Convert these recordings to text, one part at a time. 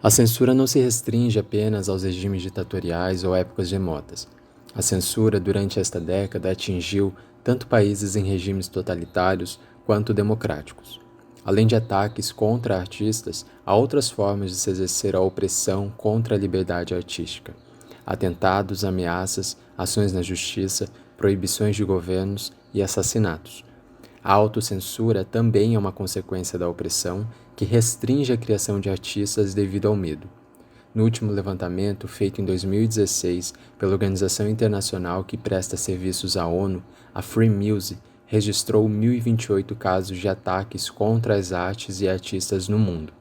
A censura não se restringe apenas aos regimes ditatoriais ou épocas remotas. A censura, durante esta década, atingiu tanto países em regimes totalitários quanto democráticos. Além de ataques contra artistas, há outras formas de se exercer a opressão contra a liberdade artística. Atentados, ameaças, ações na justiça, proibições de governos e assassinatos. A autocensura também é uma consequência da opressão que restringe a criação de artistas devido ao medo. No último levantamento, feito em 2016 pela organização internacional que presta serviços à ONU, a Free Music registrou 1.028 casos de ataques contra as artes e artistas no mundo.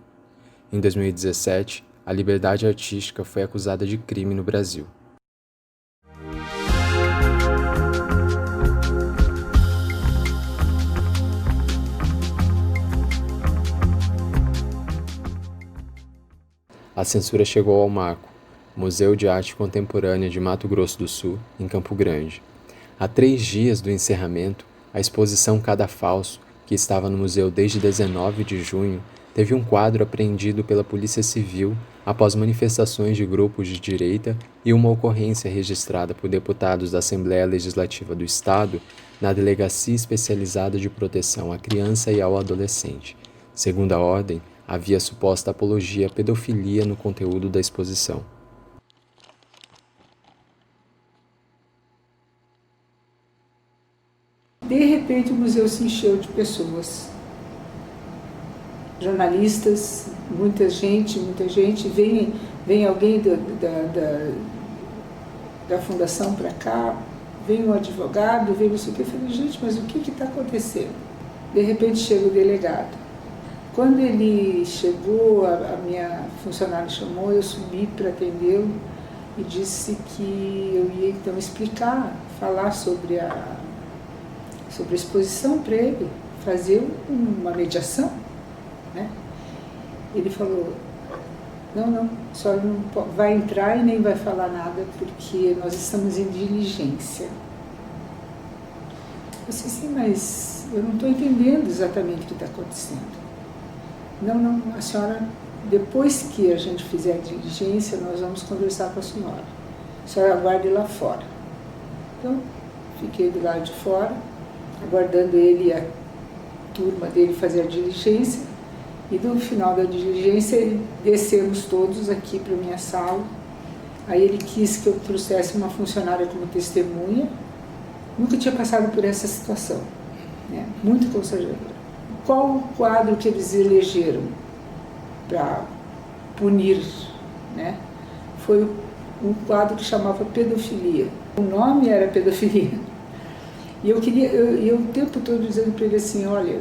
Em 2017, a liberdade artística foi acusada de crime no Brasil. A censura chegou ao Marco, Museu de Arte Contemporânea de Mato Grosso do Sul, em Campo Grande. Há 3 dias do encerramento, a exposição Cadafalso, que estava no museu desde 19 de junho, teve um quadro apreendido pela Polícia Civil após manifestações de grupos de direita e uma ocorrência registrada por deputados da Assembleia Legislativa do Estado na Delegacia Especializada de Proteção à Criança e ao Adolescente. Segundo a ordem, havia suposta apologia à pedofilia no conteúdo da exposição. De repente, o museu se encheu de pessoas, jornalistas, muita gente, vem alguém da fundação para cá, vem um advogado, vem não sei o que. Eu falei, gente, mas o que está acontecendo? De repente chega o delegado. Quando ele chegou, a minha funcionária chamou, eu subi para atendê-lo e disse que eu ia então explicar, falar sobre a exposição para ele, fazer uma mediação, né? Ele falou, não, a senhora não vai entrar e nem vai falar nada porque nós estamos em diligência. Eu disse, sim, mas eu não estou entendendo exatamente o que está acontecendo. Não, a senhora, depois que a gente fizer a diligência, nós vamos conversar com a senhora. A senhora aguarde lá fora. Então, fiquei do lado de fora, aguardando ele e a turma dele fazer a diligência, e no final da diligência descemos todos aqui para a minha sala. Aí ele quis que eu trouxesse uma funcionária como testemunha. Nunca tinha passado por essa situação, né? Muito constrangedora. Qual o quadro que eles elegeram para punir, né? Foi um quadro que chamava Pedofilia. O nome era Pedofilia. E eu o tempo todo dizendo para ele assim, olha,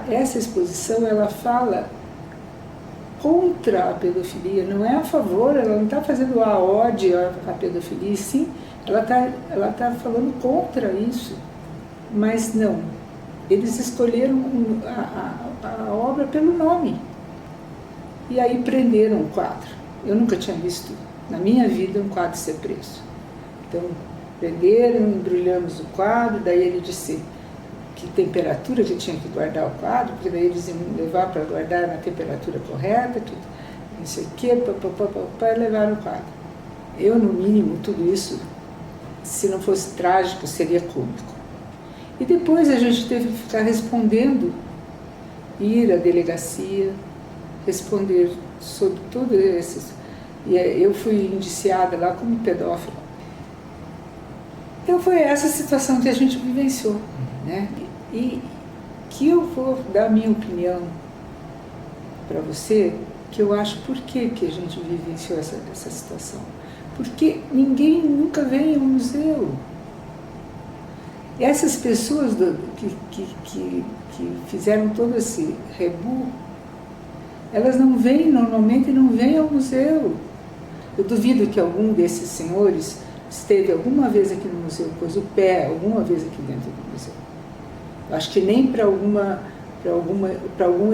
essa exposição ela fala contra a pedofilia, não é a favor, ela não está fazendo a ode à pedofilia, e sim, ela tá falando contra isso. Mas não, eles escolheram a obra pelo nome. E aí prenderam o quadro. Eu nunca tinha visto na minha vida um quadro ser preso. Então, prenderam, embrulhamos o quadro, daí ele disse que temperatura que tinha que guardar o quadro, porque daí eles iam levar para guardar na temperatura correta, que não sei o quê, para levar o quadro. Eu, no mínimo, tudo isso, se não fosse trágico, seria cômico. E depois a gente teve que ficar respondendo, ir à delegacia, responder sobre tudo esses. E eu fui indiciada lá como pedófila. Então foi essa situação que a gente vivenciou, né? E que eu vou dar a minha opinião para você, que eu acho por que a gente vivenciou essa situação. Porque ninguém nunca vem ao museu. E essas pessoas que fizeram todo esse rebu, elas normalmente não vêm ao museu. Eu duvido que algum desses senhores esteve alguma vez aqui no museu, pôs o pé alguma vez aqui dentro do museu. Eu acho que nem para algum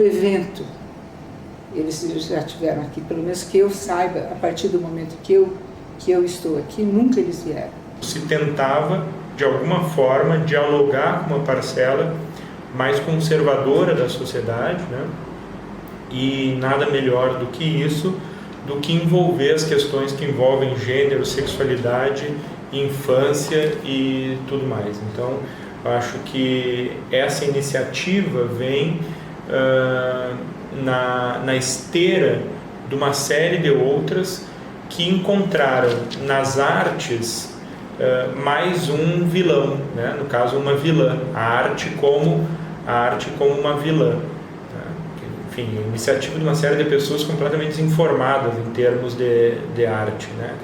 evento eles já tiveram aqui, pelo menos que eu saiba, a partir do momento que eu estou aqui, nunca eles vieram. Se tentava, de alguma forma, dialogar com uma parcela mais conservadora da sociedade, né? E nada melhor do que isso, do que envolver as questões que envolvem gênero, sexualidade, infância e tudo mais. Então, acho que essa iniciativa vem na esteira de uma série de outras que encontraram nas artes mais um vilão, né? No caso uma vilã, a arte como uma vilã, né? Enfim, a iniciativa de uma série de pessoas completamente desinformadas em termos de arte, né?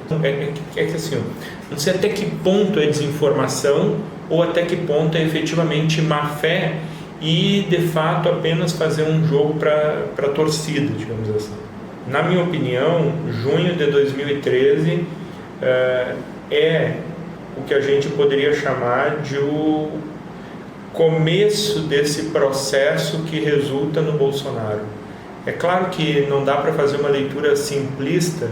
É que assim, não sei até que ponto é desinformação ou até que ponto é efetivamente má fé e de fato apenas fazer um jogo para a torcida, digamos assim. Na minha opinião, junho de 2013 é o que a gente poderia chamar de o começo desse processo que resulta no Bolsonaro. É claro que não dá para fazer uma leitura simplista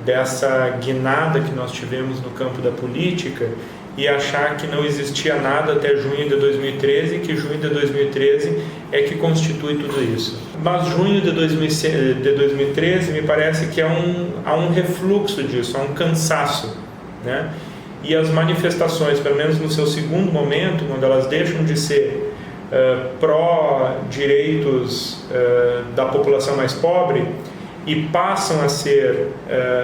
dessa guinada que nós tivemos no campo da política e achar que não existia nada até junho de 2013 e que junho de 2013 é que constitui tudo isso. Mas junho de 2013 me parece que há um refluxo disso, há um cansaço, né? E as manifestações, pelo menos no seu segundo momento, quando elas deixam de ser pró-direitos da população mais pobre e passam a ser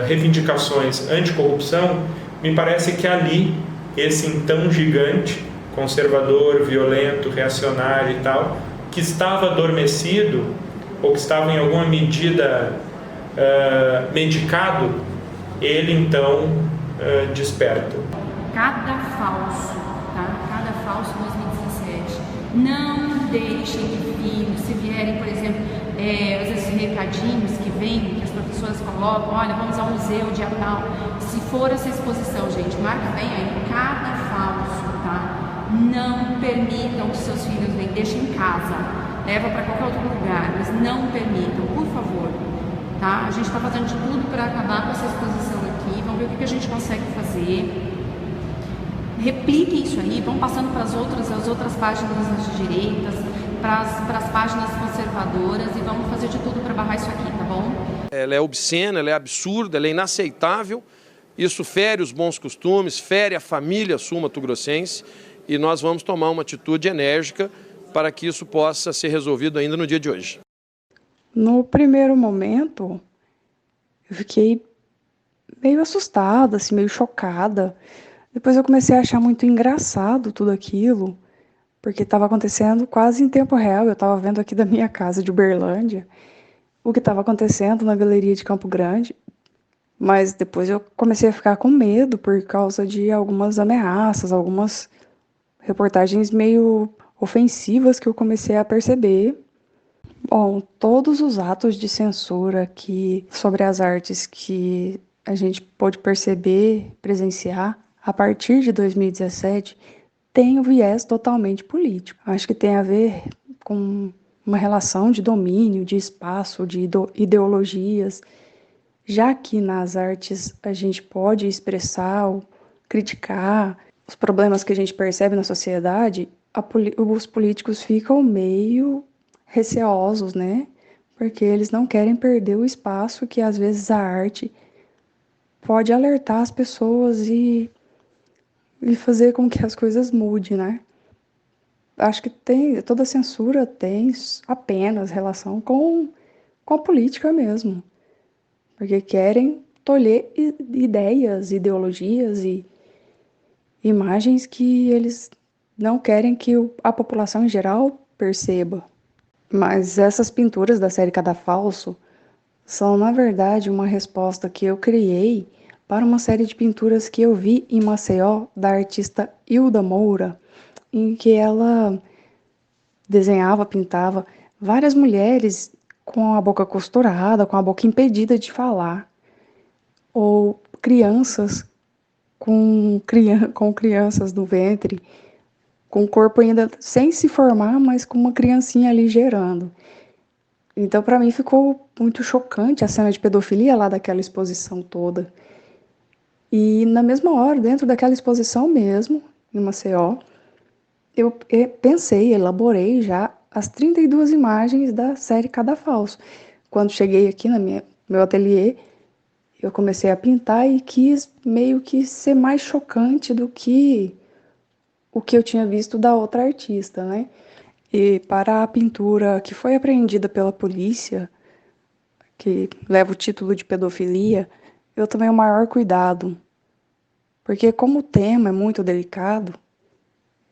reivindicações anticorrupção, me parece que ali esse então gigante, conservador, violento, reacionário e tal, que estava adormecido ou que estava em alguma medida medicado, ele então desperta. Cada falso, tá? Cada falso 2017. Não deixem de vir, se vierem, por exemplo, às vezes recadinhos que vêm, que as professoras colocam, olha, vamos ao museu dia tal. Se for essa exposição, gente, marca bem aí, cada falso, tá? Não permitam que seus filhos venham, deixem em casa, leva para qualquer outro lugar, mas não permitam, por favor, tá? A gente está fazendo de tudo para acabar com essa exposição aqui, vamos ver o que a gente consegue fazer. Repliquem isso aí, vão passando para as outras páginas das direitas, para as páginas conservadoras e vamos fazer de tudo para barrar isso aqui, tá bom? Ela é obscena, ela é absurda, ela é inaceitável, isso fere os bons costumes, fere a família sul-mato-grossense e nós vamos tomar uma atitude enérgica para que isso possa ser resolvido ainda no dia de hoje. No primeiro momento, eu fiquei meio assustada, assim, meio chocada. Depois eu comecei a achar muito engraçado tudo aquilo, porque estava acontecendo quase em tempo real. Eu estava vendo aqui da minha casa de Uberlândia o que estava acontecendo na galeria de Campo Grande, mas depois eu comecei a ficar com medo por causa de algumas ameaças, algumas reportagens meio ofensivas que eu comecei a perceber. Bom, todos os atos de censura sobre as artes que a gente pôde perceber, presenciar, a partir de 2017, tem um viés totalmente político. Acho que tem a ver com uma relação de domínio, de espaço, de ideologias. Já que nas artes a gente pode expressar ou criticar os problemas que a gente percebe na sociedade, os políticos ficam meio receosos, né? Porque eles não querem perder o espaço que às vezes a arte pode alertar as pessoas e fazer com que as coisas mudem, né? Acho que toda censura tem apenas relação com a política mesmo, porque querem tolher ideias, ideologias e imagens que eles não querem que a população em geral perceba. Mas essas pinturas da série Cadafalso são, na verdade, uma resposta que eu criei para uma série de pinturas que eu vi em Maceió, da artista Hilda Moura, em que ela desenhava, pintava várias mulheres com a boca costurada, com a boca impedida de falar, ou crianças com crianças no ventre, com o corpo ainda sem se formar, mas com uma criancinha ali gerando. Então, para mim, ficou muito chocante a cena de pedofilia lá daquela exposição toda. E, na mesma hora, dentro daquela exposição mesmo, em Maceió, eu pensei, elaborei já as 32 imagens da série Cada Falso. Quando cheguei aqui meu ateliê, eu comecei a pintar e quis meio que ser mais chocante do que o que eu tinha visto da outra artista, né? E para a pintura que foi apreendida pela polícia, que leva o título de pedofilia, eu tomei o maior cuidado, porque como o tema é muito delicado,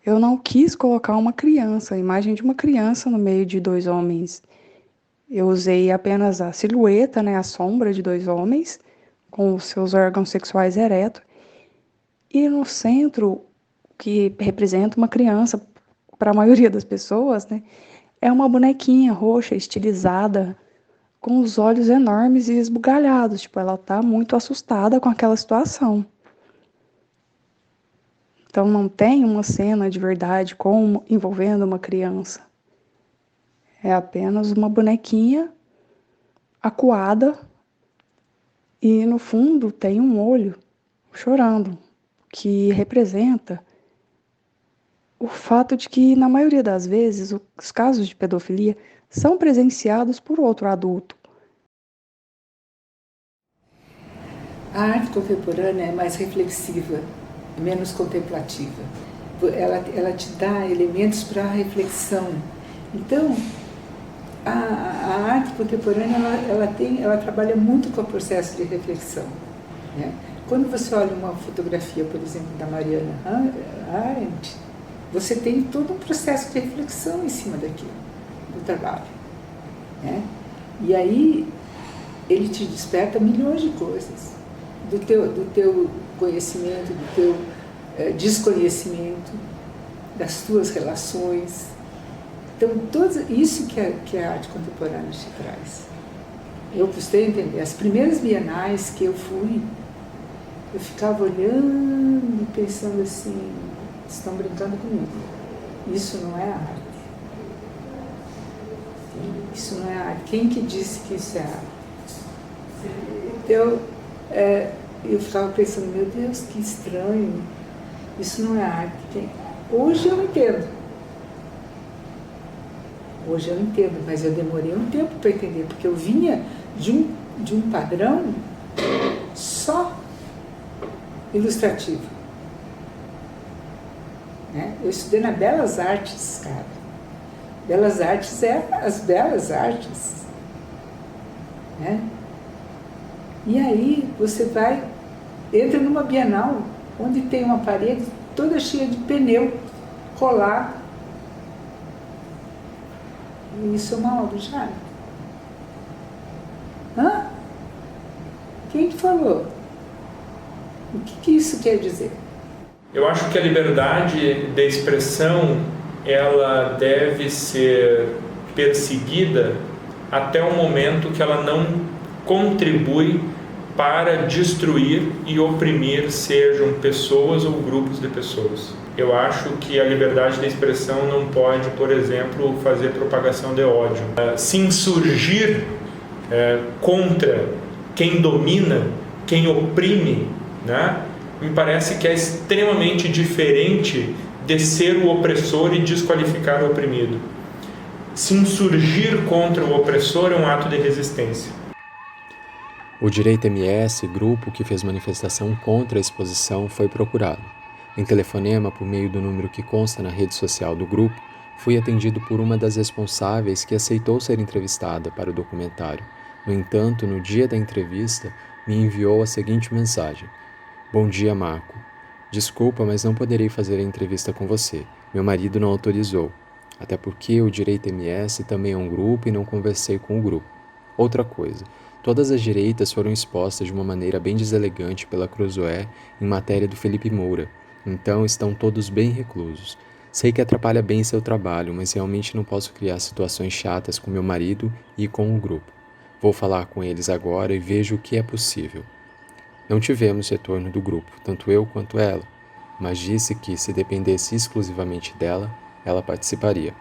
eu não quis colocar uma criança, a imagem de uma criança no meio de dois homens. Eu usei apenas a silhueta, né, a sombra de dois homens, com os seus órgãos sexuais eretos, e no centro, que representa uma criança, para a maioria das pessoas, né, é uma bonequinha roxa, estilizada, com os olhos enormes e esbugalhados. Tipo, ela tá muito assustada com aquela situação. Então não tem uma cena de verdade envolvendo uma criança. É apenas uma bonequinha acuada e no fundo tem um olho chorando, que representa o fato de que, na maioria das vezes, os casos de pedofilia são presenciados por outro adulto. A arte contemporânea é mais reflexiva, menos contemplativa. Ela te dá elementos para a reflexão. Então, a arte contemporânea ela trabalha muito com o processo de reflexão, né? Quando você olha uma fotografia, por exemplo, da Mariana Arendt, você tem todo um processo de reflexão em cima daquilo, do trabalho, né? E aí ele te desperta milhões de coisas, do teu conhecimento, do teu desconhecimento, das tuas relações. Então, tudo isso que a arte contemporânea te traz. Eu custei entender. As primeiras bienais que eu fui, eu ficava olhando, pensando assim, estão brincando comigo. Isso não é arte. Isso não é arte. Quem que disse que isso é arte? Então, eu ficava pensando, meu Deus, que estranho. Isso não é arte. Hoje eu entendo. Hoje eu entendo, mas eu demorei um tempo para entender, porque eu vinha de um padrão só ilustrativo, né? Eu estudei na Belas Artes, cara. Belas Artes é as belas artes, né? E aí você entra numa Bienal, onde tem uma parede toda cheia de pneu colado. E isso é uma obra de arte. Hã? Quem te falou? O que isso quer dizer? Eu acho que a liberdade de expressão ela deve ser perseguida até o momento que ela não contribui para destruir e oprimir, sejam pessoas ou grupos de pessoas. Eu acho que a liberdade de expressão não pode, por exemplo, fazer propagação de ódio. Se insurgir contra quem domina, quem oprime, né? Me parece que é extremamente diferente de ser o opressor e desqualificar o oprimido. Se insurgir contra o opressor é um ato de resistência. O Direito MS, grupo que fez manifestação contra a exposição, foi procurado. Em telefonema, por meio do número que consta na rede social do grupo, fui atendido por uma das responsáveis que aceitou ser entrevistada para o documentário. No entanto, no dia da entrevista, me enviou a seguinte mensagem: Bom dia, Marco. Desculpa, mas não poderei fazer a entrevista com você. Meu marido não autorizou. Até porque o Direito MS também é um grupo e não conversei com o grupo. Outra coisa, todas as direitas foram expostas de uma maneira bem deselegante pela Cruzoé em matéria do Felipe Moura. Então estão todos bem reclusos. Sei que atrapalha bem seu trabalho, mas realmente não posso criar situações chatas com meu marido e com o grupo. Vou falar com eles agora e vejo o que é possível. Não tivemos retorno do grupo, tanto eu quanto ela, mas disse que, se dependesse exclusivamente dela, ela participaria.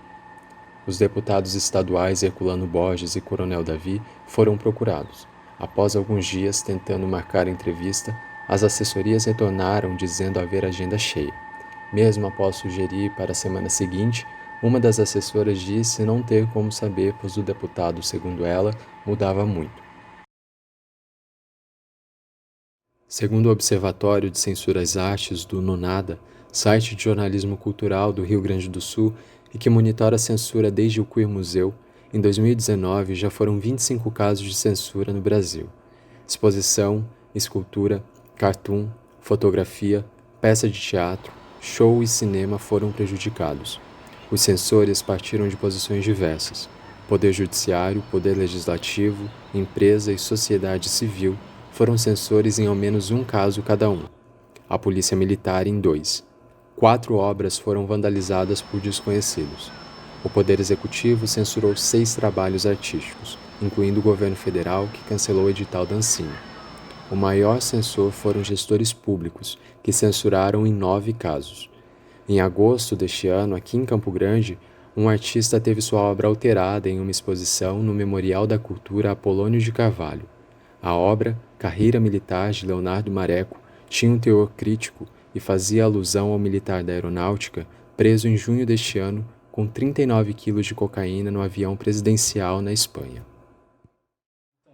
Os deputados estaduais Herculano Borges e Coronel Davi foram procurados. Após alguns dias tentando marcar a entrevista, as assessorias retornaram dizendo haver agenda cheia. Mesmo após sugerir para a semana seguinte, Uma das assessoras disse não ter como saber, pois o deputado, segundo ela, mudava muito. Segundo o Observatório de Censura às Artes do Nonada, site de jornalismo cultural do Rio Grande do Sul e que monitora a censura desde o Queer Museu, em 2019 já foram 25 casos de censura no Brasil. Exposição, escultura, cartoon, fotografia, peça de teatro, show e cinema foram prejudicados. Os censores partiram de posições diversas: Poder Judiciário, Poder Legislativo, empresa e sociedade civil foram censores em ao menos um caso cada um. A Polícia Militar em 2. 4 obras foram vandalizadas por desconhecidos. O Poder Executivo censurou 6 trabalhos artísticos, incluindo o governo federal, que cancelou o edital da Ancine. O maior censor foram gestores públicos, que censuraram em 9 casos. Em agosto deste ano, aqui em Campo Grande, um artista teve sua obra alterada em uma exposição no Memorial da Cultura Apolônio de Carvalho. A obra, Carreira Militar, de Leonardo Mareco, tinha um teor crítico e fazia alusão ao militar da aeronáutica preso em junho deste ano com 39 quilos de cocaína no avião presidencial na Espanha.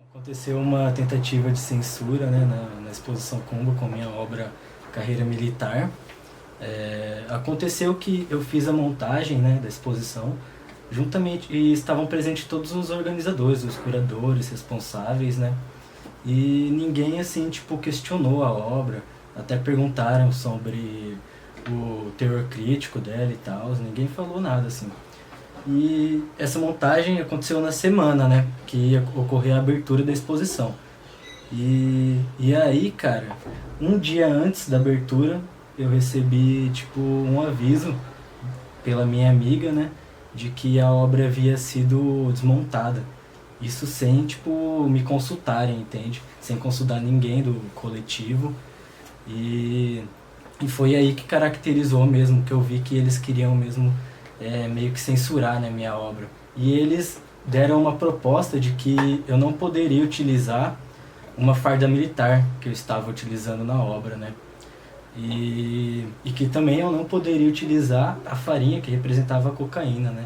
Aconteceu uma tentativa de censura, né, na exposição Kumba com minha obra Carreira Militar. Aconteceu que eu fiz a montagem, né, da exposição juntamente, e estavam presentes todos os organizadores, os curadores, responsáveis, né, e ninguém assim questionou a obra, até perguntaram sobre o teor crítico dela e tal, ninguém falou nada assim. E essa montagem aconteceu na semana, né, que ia ocorrer a abertura da exposição. E aí, cara, um dia antes da abertura, eu recebi, um aviso pela minha amiga, né, de que a obra havia sido desmontada. Isso sem, me consultarem, entende? Sem consultar ninguém do coletivo. E foi aí que caracterizou mesmo, que eu vi que eles queriam mesmo meio que censurar, né, minha obra. E eles deram uma proposta de que eu não poderia utilizar uma farda militar que eu estava utilizando na obra, né? E que também eu não poderia utilizar a farinha que representava a cocaína, né?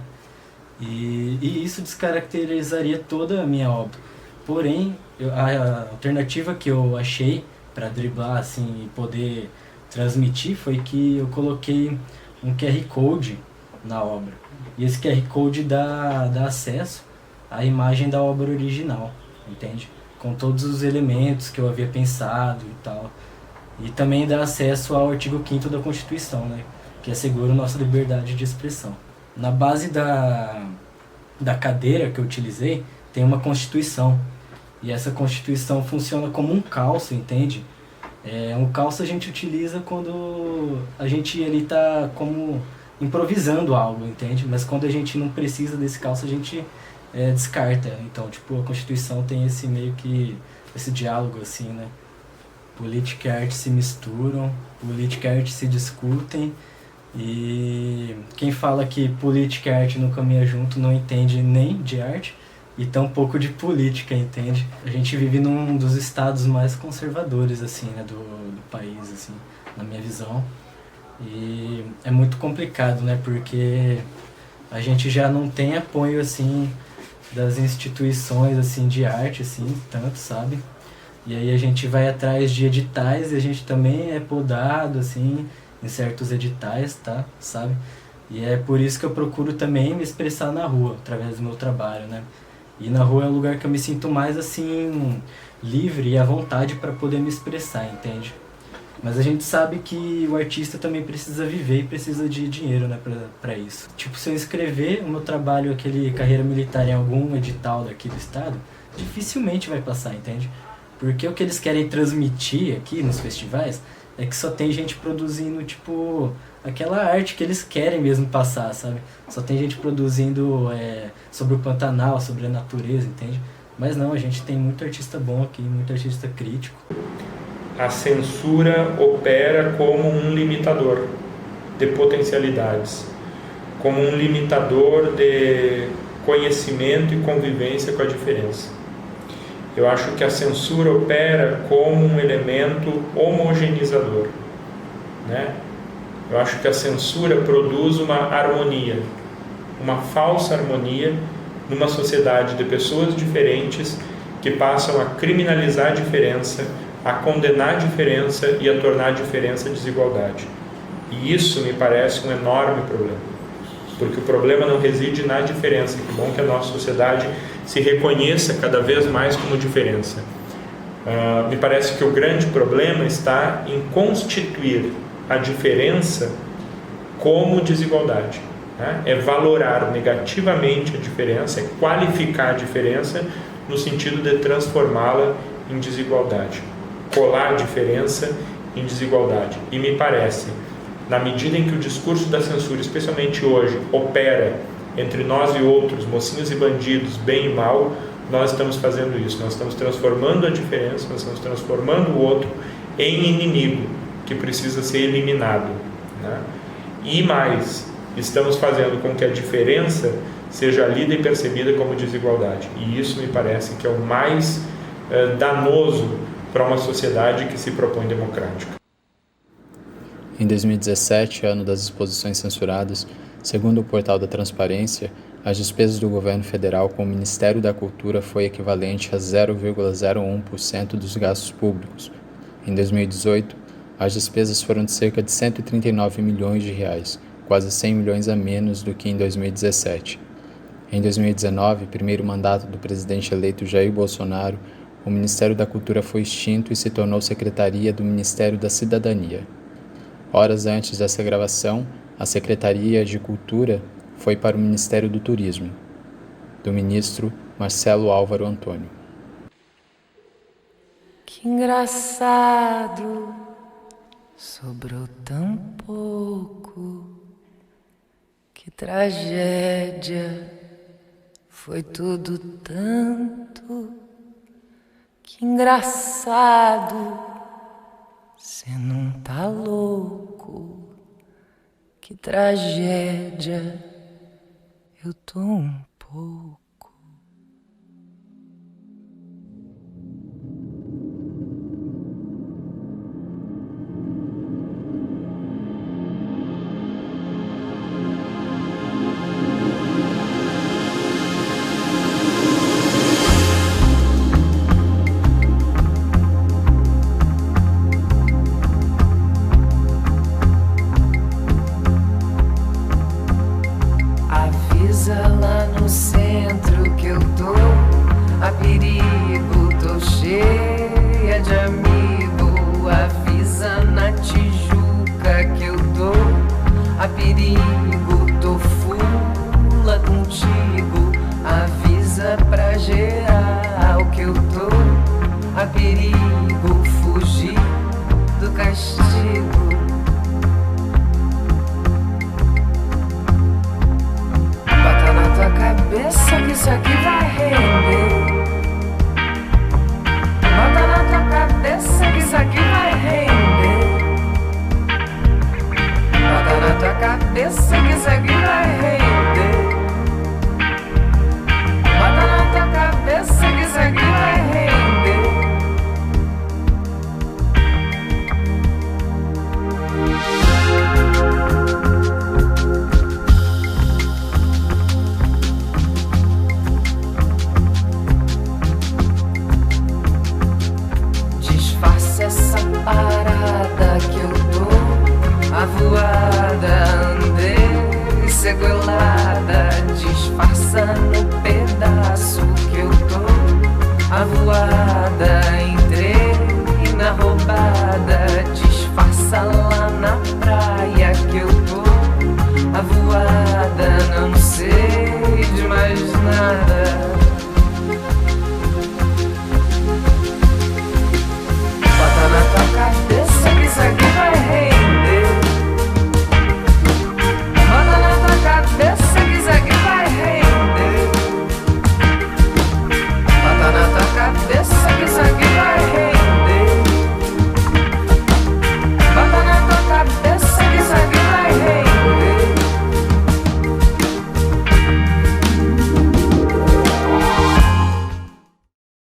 E isso descaracterizaria toda a minha obra. Porém, a alternativa que eu achei para driblar assim, e poder transmitir foi que eu coloquei um QR Code na obra. E esse QR Code dá acesso à imagem da obra original, entende? Com todos os elementos que eu havia pensado e tal. E também dá acesso ao artigo 5º da Constituição, né, que assegura a nossa liberdade de expressão. Na base da cadeira que eu utilizei, tem uma Constituição. E essa Constituição funciona como um calço, entende? Um calço a gente utiliza quando a gente ali está como improvisando algo, entende? Mas quando a gente não precisa desse calço, a gente descarta. Então, a Constituição tem esse meio que, esse diálogo assim, né? Política e arte se misturam, política e arte se discutem, e quem fala que política e arte não caminham junto não entende nem de arte e tampouco de política, entende? A gente vive num dos estados mais conservadores assim, né, do país, assim, na minha visão, e é muito complicado, né, porque a gente já não tem apoio assim das instituições assim de arte assim, tanto, sabe? E aí a gente vai atrás de editais e a gente também é podado, assim, em certos editais, tá? Sabe? E é por isso que eu procuro também me expressar na rua, através do meu trabalho, né? E na rua é o lugar que eu me sinto mais, assim, livre e à vontade para poder me expressar, entende? Mas a gente sabe que o artista também precisa viver e precisa de dinheiro, né, pra isso. Se eu inscrever o meu trabalho, aquele Carreira Militar, em algum edital daqui do estado, dificilmente vai passar, entende? Porque o que eles querem transmitir aqui nos festivais é que só tem gente produzindo, aquela arte que eles querem mesmo passar, sabe? Só tem gente produzindo sobre o Pantanal, sobre a natureza, entende? Mas não, a gente tem muito artista bom aqui, muito artista crítico. A censura opera como um limitador de potencialidades, como um limitador de conhecimento e convivência com a diferença. Eu acho que a censura opera como um elemento homogeneizador, né? Eu acho que a censura produz uma harmonia. uma falsa harmonia numa sociedade de pessoas diferentes que passam a criminalizar a diferença, a condenar a diferença e a tornar a diferença desigualdade. E isso me parece um enorme problema, porque o problema não reside na diferença. Que bom que a nossa sociedade se reconheça cada vez mais como diferença. Me parece que o grande problema está em constituir a diferença como desigualdade. É valorar negativamente a diferença, é qualificar a diferença no sentido de transformá-la em desigualdade, colar a diferença em desigualdade. E me parece, na medida em que o discurso da censura, especialmente hoje, opera entre nós e outros, mocinhos e bandidos, bem e mal, nós estamos fazendo isso, nós estamos transformando a diferença, nós estamos transformando o outro em inimigo, que precisa ser eliminado, né? E mais, estamos fazendo com que a diferença seja lida e percebida como desigualdade. E isso me parece que é o mais danoso para uma sociedade que se propõe democrática. Em 2017, ano das exposições censuradas, segundo o portal da Transparência, as despesas do governo federal com o Ministério da Cultura foi equivalente a 0,01% dos gastos públicos. Em 2018, as despesas foram de cerca de 139 milhões de reais, quase 100 milhões a menos do que em 2017. Em 2019, primeiro mandato do presidente eleito Jair Bolsonaro, o Ministério da Cultura foi extinto e se tornou Secretaria do Ministério da Cidadania. Horas antes dessa gravação, a Secretaria de Cultura foi para o Ministério do Turismo, do ministro Marcelo Álvaro Antônio. Que engraçado, sobrou tão pouco, que tragédia, foi tudo tanto, que engraçado, cê não tá louco, que tragédia, eu tô um pouco. Lá no centro que eu tô, a perigo, tô cheia de amigo. Avisa na Tijuca que eu tô, a perigo, tô fula contigo. Avisa pra geral que eu tô, a perigo, fugir do castigo. Cabeça que isso aqui vai render. Bota na tua cabeça que isso aqui vai render. Bota na tua cabeça que isso aqui vai render. Bota na tua cabeça que isso aqui vai render. Essa parada que eu tô, a voada, andei sequelada. Disfarça no pedaço que eu tô, a voada, entrei na roubada. Disfarça lá na praia que eu tô, a voada, não sei